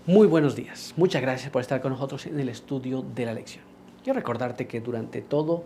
Muy buenos días. Muchas gracias por estar con nosotros en el estudio de la lección. Quiero recordarte que durante todo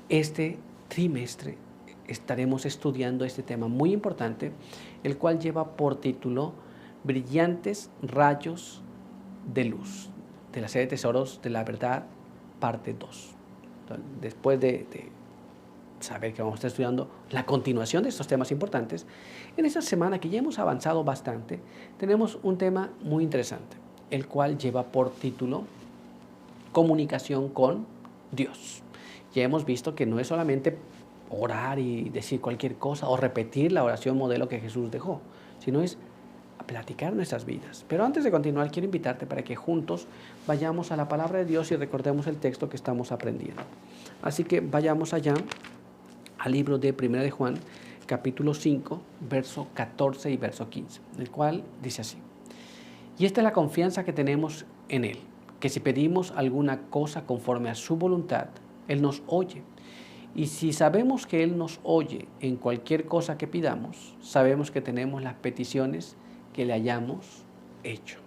este trimestre estaremos estudiando este tema muy importante, el cual lleva por título Brillantes rayos de luz, de la serie Tesoros de la Verdad, parte 2. Entonces, después de saber que vamos a estar estudiando la continuación de estos temas importantes, en esta semana que ya hemos avanzado bastante, tenemos un tema muy interesante, el cual lleva por título Comunicación con Dios. Ya hemos visto que no es solamente orar y decir cualquier cosa o repetir la oración modelo que Jesús dejó, sino es platicar nuestras vidas. Pero antes de continuar, quiero invitarte para que juntos vayamos a la palabra de Dios y recordemos el texto que estamos aprendiendo. Así que vayamos allá al libro de 1 de Juan, capítulo 5, verso 14 y verso 15, el cual dice así: y esta es la confianza que tenemos en Él, que si pedimos alguna cosa conforme a su voluntad, Él nos oye. Y si sabemos que Él nos oye en cualquier cosa que pidamos, sabemos que tenemos las peticiones que le hayamos hecho.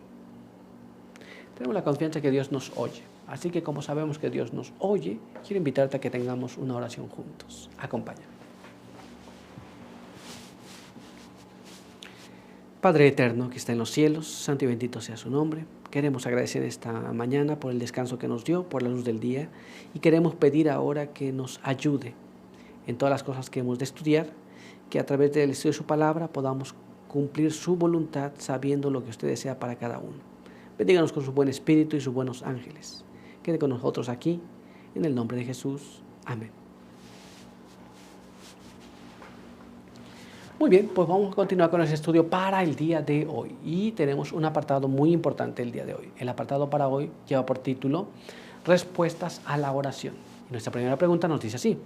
Tenemos la confianza que Dios nos oye. Así que como sabemos que Dios nos oye, quiero invitarte a que tengamos una oración juntos. Acompáñame. Padre eterno que está en los cielos, santo y bendito sea su nombre. Queremos agradecer esta mañana por el descanso que nos dio, por la luz del día, y queremos pedir ahora que nos ayude en todas las cosas que hemos de estudiar, que a través del estudio de su palabra podamos cumplir su voluntad sabiendo lo que usted desea para cada uno. Bendíganos con su buen espíritu y sus buenos ángeles. Quede con nosotros aquí, en el nombre de Jesús. Amén. Muy bien, pues vamos a continuar con ese estudio para el día de hoy. Y tenemos un apartado muy importante el día de hoy. El apartado para hoy lleva por título Respuestas a la oración. Y nuestra primera pregunta nos dice así: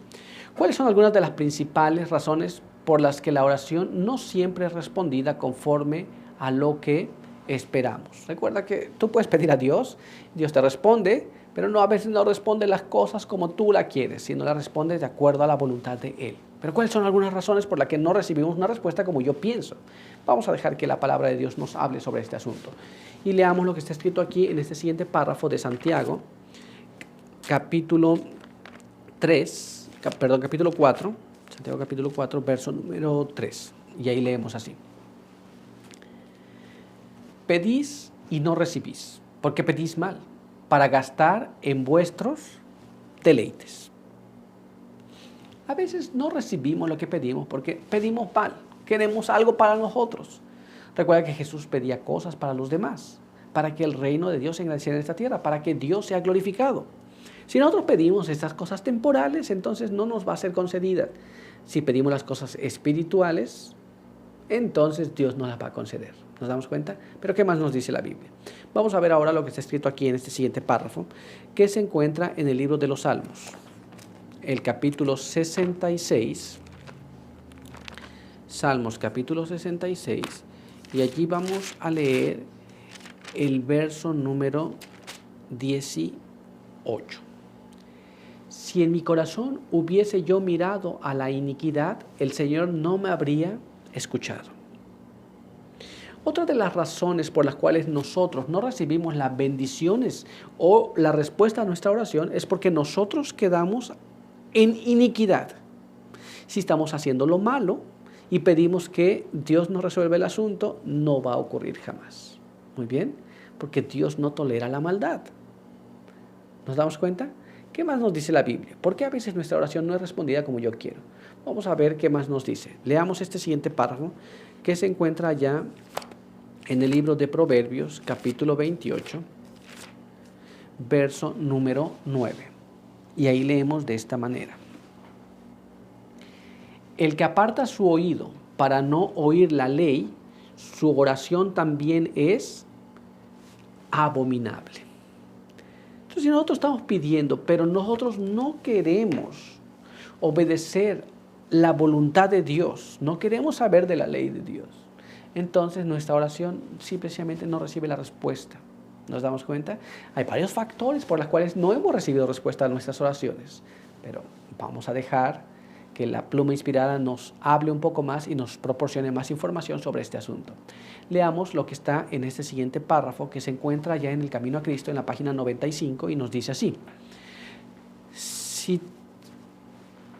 ¿cuáles son algunas de las principales razones por las que la oración no siempre es respondida conforme a lo que esperamos? Recuerda que tú puedes pedir a Dios, Dios te responde, pero a veces no responde las cosas como tú la quieres, sino la responde de acuerdo a la voluntad de Él. Pero ¿cuáles son algunas razones por las que no recibimos una respuesta como yo pienso? Vamos a dejar que la palabra de Dios nos hable sobre este asunto. Y leamos lo que está escrito aquí en este siguiente párrafo de Santiago, capítulo 4, Santiago capítulo 4, verso número 3. Y ahí leemos así: pedís y no recibís, porque pedís mal, para gastar en vuestros deleites. A veces no recibimos lo que pedimos porque pedimos mal, queremos algo para nosotros. Recuerda que Jesús pedía cosas para los demás, para que el reino de Dios se engrandeciera en esta tierra, para que Dios sea glorificado. Si nosotros pedimos estas cosas temporales, entonces no nos va a ser concedida. Si pedimos las cosas espirituales, entonces Dios nos las va a conceder. ¿Nos damos cuenta? Pero ¿qué más nos dice la Biblia? Vamos a ver ahora lo que está escrito aquí en este siguiente párrafo, que se encuentra en el libro de los Salmos, el capítulo 66, Salmos capítulo 66, y allí vamos a leer el verso número 18. Si en mi corazón hubiese yo mirado a la iniquidad, el Señor no me habría escuchado. Otra de las razones por las cuales nosotros no recibimos las bendiciones o la respuesta a nuestra oración es porque nosotros quedamos en iniquidad. Si estamos haciendo lo malo y pedimos que Dios nos resuelva el asunto, no va a ocurrir jamás. Muy bien, porque Dios no tolera la maldad. ¿Nos damos cuenta? ¿Qué más nos dice la Biblia? ¿Por qué a veces nuestra oración no es respondida como yo quiero? Vamos a ver qué más nos dice. Leamos este siguiente párrafo que se encuentra allá en el libro de Proverbios, capítulo 28, verso número 9. Y ahí leemos de esta manera: el que aparta su oído para no oír la ley, su oración también es abominable. Entonces, si nosotros estamos pidiendo, pero nosotros no queremos obedecer la voluntad de Dios, no queremos saber de la ley de Dios, entonces nuestra oración simplemente no recibe la respuesta. ¿Nos damos cuenta? Hay varios factores por los cuales no hemos recibido respuesta a nuestras oraciones, pero vamos a dejar que la pluma inspirada nos hable un poco más y nos proporcione más información sobre este asunto. Leamos lo que está en este siguiente párrafo que se encuentra ya en el Camino a Cristo en la página 95 y nos dice así: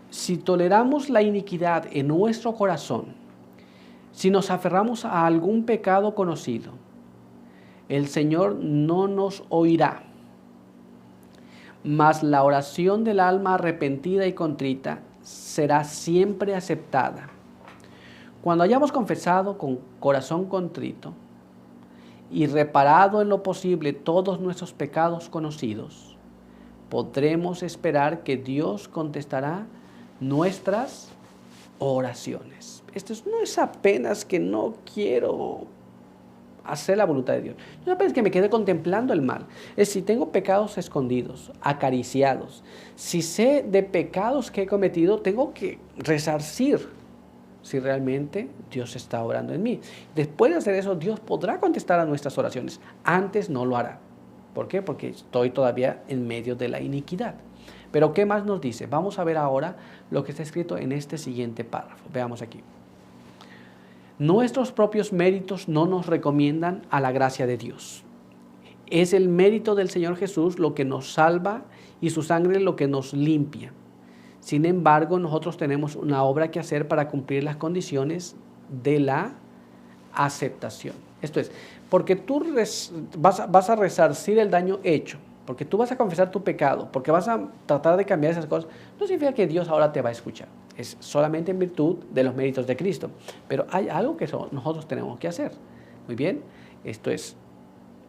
si toleramos la iniquidad en nuestro corazón, si nos aferramos a algún pecado conocido, el Señor no nos oirá, mas la oración del alma arrepentida y contrita será siempre aceptada. Cuando hayamos confesado con corazón contrito y reparado en lo posible todos nuestros pecados conocidos, podremos esperar que Dios contestará nuestras oraciones. Esto no es apenas que no quiero hacer la voluntad de Dios. No es apenas que me quede contemplando el mal. Es si tengo pecados escondidos, acariciados, si sé de pecados que he cometido, tengo que resarcir si realmente Dios está obrando en mí. Después de hacer eso, Dios podrá contestar a nuestras oraciones. Antes no lo hará. ¿Por qué? Porque estoy todavía en medio de la iniquidad. Pero ¿qué más nos dice? Vamos a ver ahora lo que está escrito en este siguiente párrafo. Veamos aquí. Nuestros propios méritos no nos recomiendan a la gracia de Dios. Es el mérito del Señor Jesús lo que nos salva y su sangre lo que nos limpia. Sin embargo, nosotros tenemos una obra que hacer para cumplir las condiciones de la aceptación. Esto es, porque tú vas a resarcir el daño hecho, porque tú vas a confesar tu pecado, porque vas a tratar de cambiar esas cosas, no significa que Dios ahora te va a escuchar. Es solamente en virtud de los méritos de Cristo. Pero hay algo que nosotros tenemos que hacer. Muy bien, esto es,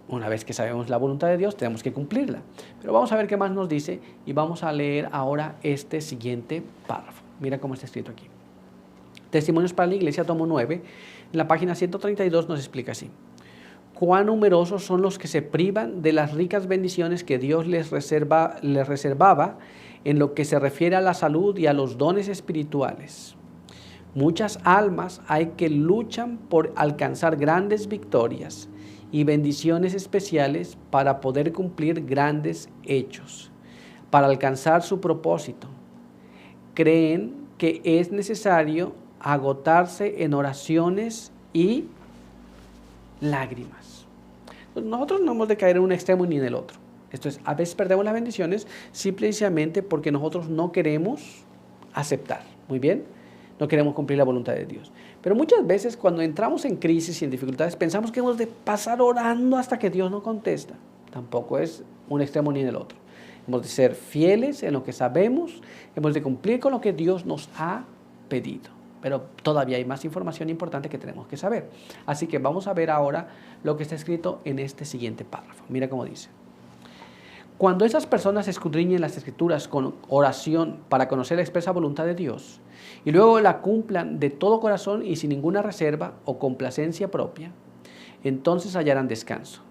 una vez que sabemos la voluntad de Dios, tenemos que cumplirla. Pero vamos a ver qué más nos dice y vamos a leer ahora este siguiente párrafo. Mira cómo está escrito aquí. Testimonios para la Iglesia, tomo 9, en la página 132 nos explica así: cuán numerosos son los que se privan de las ricas bendiciones que Dios les reservaba en lo que se refiere a la salud y a los dones espirituales. Muchas almas hay que luchan por alcanzar grandes victorias y bendiciones especiales para poder cumplir grandes hechos, para alcanzar su propósito. Creen que es necesario agotarse en oraciones y lágrimas. Nosotros no hemos de caer en un extremo ni en el otro. Esto es, a veces perdemos las bendiciones simplemente porque nosotros no queremos aceptar. Muy bien, no queremos cumplir la voluntad de Dios. Pero muchas veces cuando entramos en crisis y en dificultades pensamos que hemos de pasar orando hasta que Dios nos contesta. Tampoco es un extremo ni en el otro. Hemos de ser fieles en lo que sabemos, hemos de cumplir con lo que Dios nos ha pedido. Pero todavía hay más información importante que tenemos que saber. Así que vamos a ver ahora lo que está escrito en este siguiente párrafo. Mira cómo dice: cuando esas personas escudriñen las Escrituras con oración para conocer la expresa voluntad de Dios y luego la cumplan de todo corazón y sin ninguna reserva o complacencia propia, entonces hallarán descanso.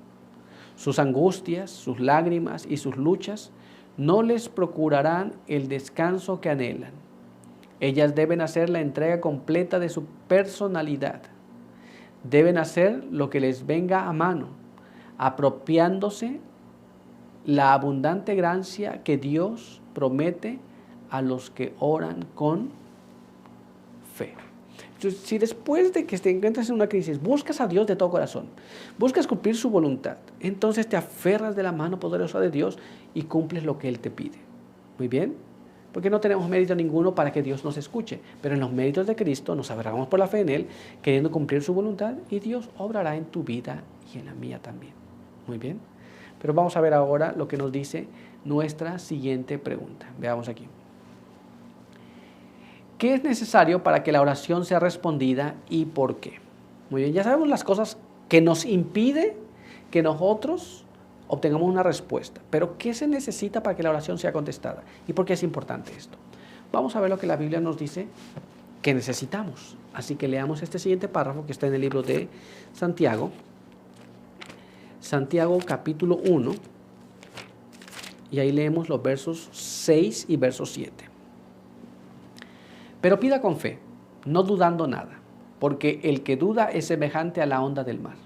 Sus angustias, sus lágrimas y sus luchas no les procurarán el descanso que anhelan. Ellas deben hacer la entrega completa de su personalidad. Deben hacer lo que les venga a mano, apropiándose la abundante gracia que Dios promete a los que oran con fe. Entonces, si después de que te encuentras en una crisis buscas a Dios de todo corazón, buscas cumplir su voluntad, entonces te aferras de la mano poderosa de Dios y cumples lo que Él te pide. Muy bien, porque no tenemos mérito ninguno para que Dios nos escuche, pero en los méritos de Cristo nos aferramos por la fe en Él, queriendo cumplir su voluntad, y Dios obrará en tu vida y en la mía también. Muy bien, pero vamos a ver ahora lo que nos dice nuestra siguiente pregunta. Veamos aquí. ¿Qué es necesario para que la oración sea respondida y por qué? Muy bien, ya sabemos las cosas que nos impide que nosotros obtengamos una respuesta. Pero ¿qué se necesita para que la oración sea contestada? ¿Y por qué es importante esto? Vamos a ver lo que la Biblia nos dice que necesitamos. Así que leamos este siguiente párrafo que está en el libro de Santiago. Santiago capítulo 1. Y ahí leemos los versos 6 y verso 7. Pero pida con fe, no dudando nada, porque el que duda es semejante a la onda del mar,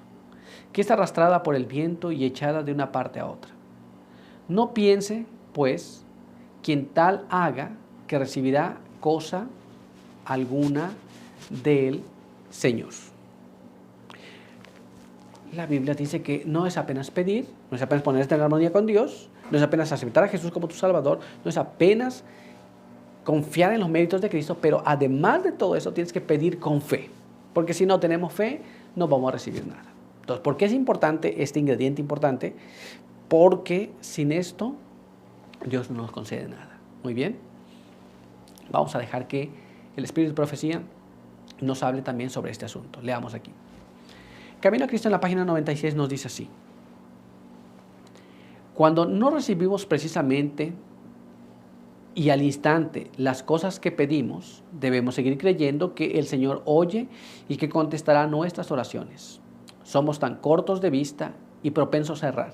que es arrastrada por el viento y echada de una parte a otra. No piense, pues, quien tal haga que recibirá cosa alguna del Señor. La Biblia dice que no es apenas pedir, no es apenas ponerte en armonía con Dios, no es apenas aceptar a Jesús como tu Salvador, no es apenas confiar en los méritos de Cristo, pero además de todo eso tienes que pedir con fe, porque si no tenemos fe no vamos a recibir nada. Entonces, ¿por qué es importante este ingrediente importante? Porque sin esto Dios no nos concede nada. Muy bien, vamos a dejar que el Espíritu de Profecía nos hable también sobre este asunto. Leamos aquí. Camino a Cristo en la página 96 nos dice así: cuando no recibimos precisamente y al instante las cosas que pedimos, debemos seguir creyendo que el Señor oye y que contestará nuestras oraciones. Somos tan cortos de vista y propensos a errar,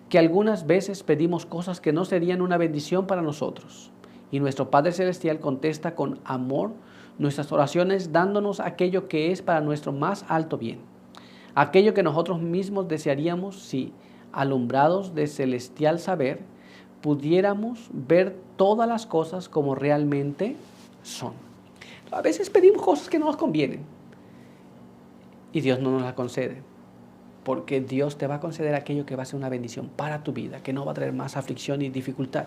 que algunas veces pedimos cosas que no serían una bendición para nosotros, y nuestro Padre Celestial contesta con amor nuestras oraciones, dándonos aquello que es para nuestro más alto bien, aquello que nosotros mismos desearíamos si, alumbrados de celestial saber, pudiéramos ver todas las cosas como realmente son. A veces pedimos cosas que no nos convienen y Dios no nos las concede, porque Dios te va a conceder aquello que va a ser una bendición para tu vida, que no va a traer más aflicción y dificultad.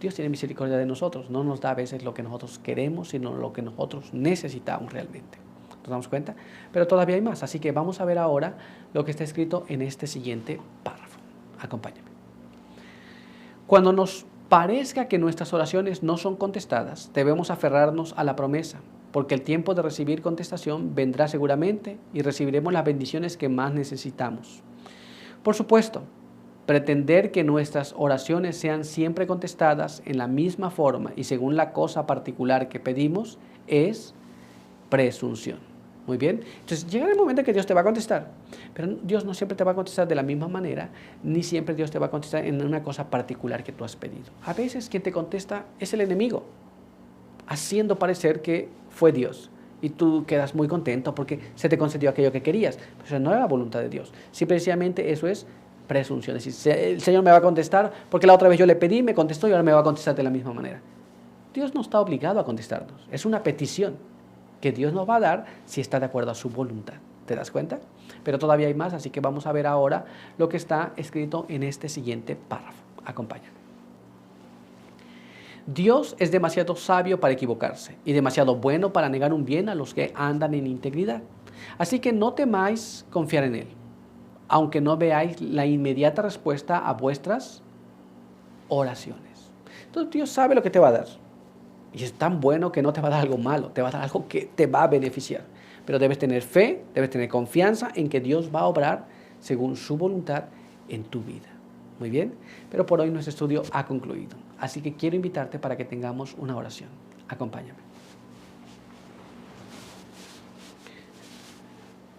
Dios tiene misericordia de nosotros, no nos da a veces lo que nosotros queremos, sino lo que nosotros necesitamos realmente. ¿Nos damos cuenta? Pero todavía hay más, así que vamos a ver ahora lo que está escrito en este siguiente párrafo. Acompáñame. Cuando nos parezca que nuestras oraciones no son contestadas, debemos aferrarnos a la promesa, porque el tiempo de recibir contestación vendrá seguramente y recibiremos las bendiciones que más necesitamos. Por supuesto, pretender que nuestras oraciones sean siempre contestadas en la misma forma y según la cosa particular que pedimos es presunción. Muy bien, entonces llega el momento en que Dios te va a contestar, pero Dios no siempre te va a contestar de la misma manera, ni siempre Dios te va a contestar en una cosa particular que tú has pedido. A veces quien te contesta es el enemigo, haciendo parecer que fue Dios, y tú quedas muy contento porque se te concedió aquello que querías, pero eso no era la voluntad de Dios. Sí, precisamente eso es presunción, es decir, el Señor me va a contestar porque la otra vez yo le pedí, me contestó y ahora me va a contestar de la misma manera. Dios no está obligado a contestarnos, es una petición que Dios nos va a dar si está de acuerdo a su voluntad. ¿Te das cuenta? Pero todavía hay más, así que vamos a ver ahora lo que está escrito en este siguiente párrafo. Acompáñame. Dios es demasiado sabio para equivocarse y demasiado bueno para negar un bien a los que andan en integridad. Así que no temáis confiar en Él, aunque no veáis la inmediata respuesta a vuestras oraciones. Entonces Dios sabe lo que te va a dar. Y es tan bueno que no te va a dar algo malo, te va a dar algo que te va a beneficiar. Pero debes tener fe, debes tener confianza en que Dios va a obrar según su voluntad en tu vida. Muy bien, pero por hoy nuestro estudio ha concluido. Así que quiero invitarte para que tengamos una oración. Acompáñame.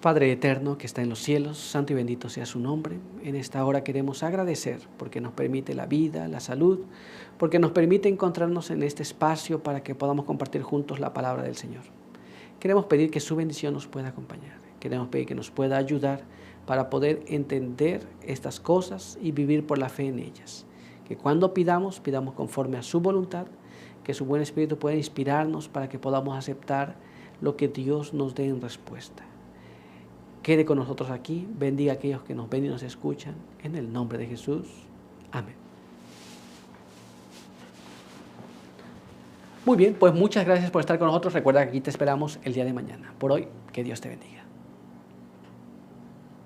Padre eterno que está en los cielos, santo y bendito sea su nombre. En esta hora queremos agradecer porque nos permite la vida, la salud, porque nos permite encontrarnos en este espacio para que podamos compartir juntos la palabra del Señor. Queremos pedir que su bendición nos pueda acompañar. Queremos pedir que nos pueda ayudar para poder entender estas cosas y vivir por la fe en ellas. Que cuando pidamos, pidamos conforme a su voluntad, que su buen espíritu pueda inspirarnos para que podamos aceptar lo que Dios nos dé en respuesta. Quede con nosotros aquí, bendiga a aquellos que nos ven y nos escuchan, en el nombre de Jesús. Amén. Muy bien, pues muchas gracias por estar con nosotros. Recuerda que aquí te esperamos el día de mañana. Por hoy, que Dios te bendiga.